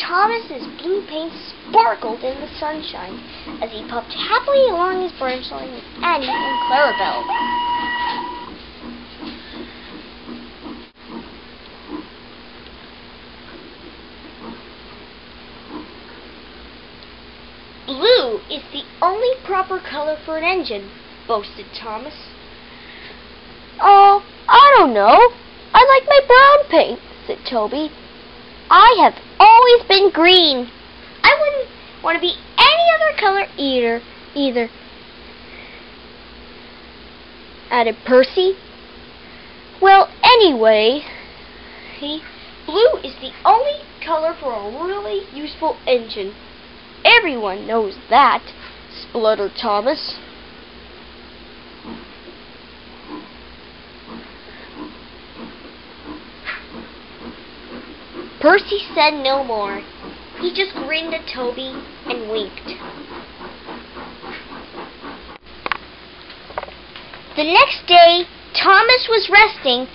Thomas's blue paint sparkled in the sunshine as he puffed happily along his branch line with Annie and Clarabelle. Blue is the only proper color for an engine, boasted Thomas. Oh, I don't know. I like my brown paint, said Toby. I have always been green. I wouldn't want to be any other color either, added Percy. Well, anyway, blue is the only color for a really useful engine. Everyone knows that, spluttered Thomas. Percy said no more. He just grinned at Toby and winked. The next day, Thomas was resting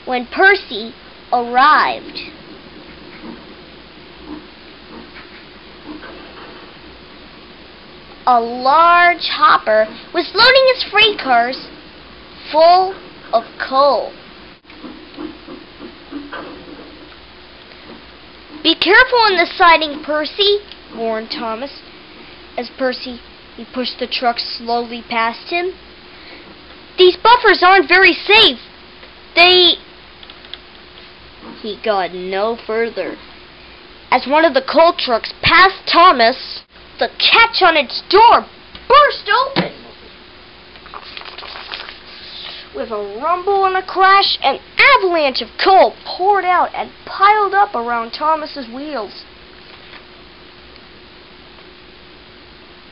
when Percy arrived. A large hopper was loading his freight cars full of coal. Be careful on the siding, Percy, warned Thomas, as he pushed the truck slowly past him. These buffers aren't very safe. He got no further. As one of the coal trucks passed Thomas, the catch on its door burst open. With a rumble and a crash, an avalanche of coal poured out and piled up around Thomas's wheels.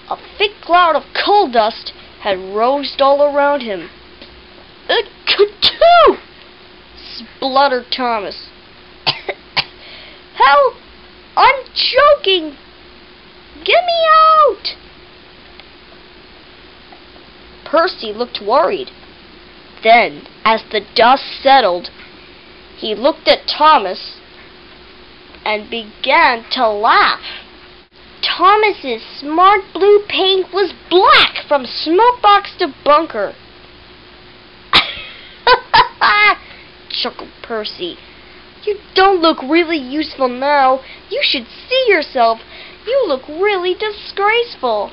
A thick cloud of coal dust had rose all around him. Ka-choo! Spluttered Thomas. Help! I'm choking! Get me out! Percy looked worried. Then, as the dust settled, he looked at Thomas and began to laugh. Thomas's smart blue paint was black from smokebox to bunker. Chuckled Percy. You don't look really useful now. You should see yourself. You look really disgraceful.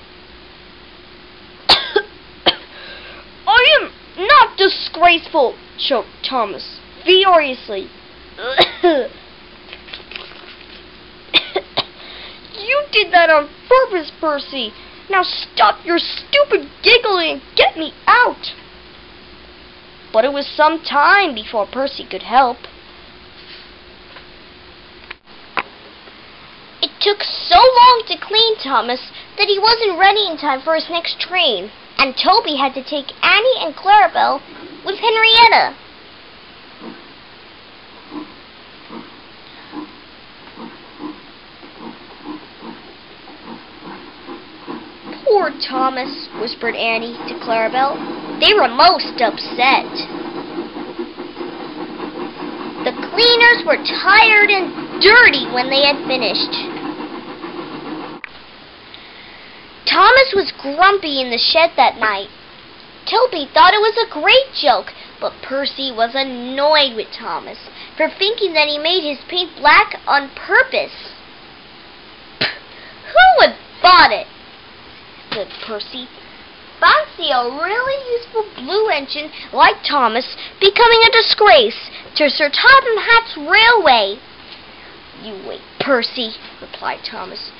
I am not disgraceful, choked Thomas furiously. You did that on purpose, Percy. Now stop your stupid giggling and get me out. But it was some time before Percy could help. It took so long to clean Thomas that he wasn't ready in time for his next train, and Toby had to take Annie and Clarabelle with Henrietta. Poor Thomas, whispered Annie to Clarabelle. They were most upset. The cleaners were tired and dirty when they had finished. Thomas was grumpy in the shed that night. Toby thought it was a great joke, but Percy was annoyed with Thomas for thinking that he made his paint black on purpose. Who would thought it? Said Percy. Fancy a really useful blue engine like Thomas becoming a disgrace to Sir Topham Hatt's railway. You wait, Percy, replied Thomas.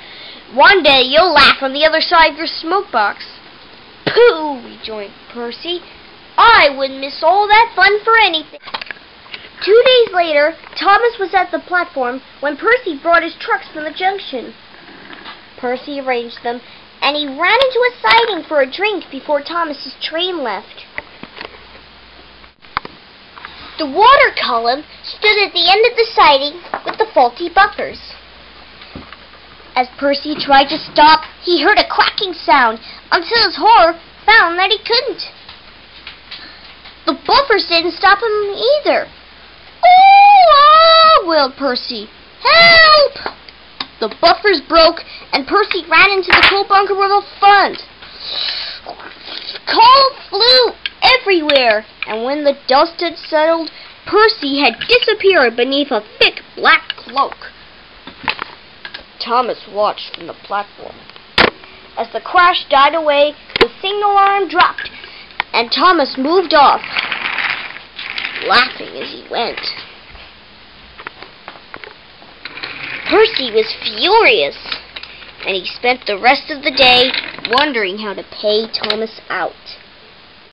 One day you'll laugh on the other side of your smokebox. Pooh, rejoined Percy. I wouldn't miss all that fun for anything. 2 days later, Thomas was at the platform when Percy brought his trucks from the junction. Percy arranged them, and he ran into a siding for a drink before Thomas's train left. The water column stood at the end of the siding with the faulty buffers. As Percy tried to stop, he heard a cracking sound until his horror found that he couldn't. The buffers didn't stop him either. Oh, wailed Percy. Help! the buffers broke, and Percy ran into the coal bunker with a fund. Coal flew everywhere, and when the dust had settled, Percy had disappeared beneath a thick black cloak. Thomas watched from the platform. As the crash died away, the signal alarm dropped, and Thomas moved off, laughing as he went. Percy was furious, and he spent the rest of the day wondering how to pay Thomas out.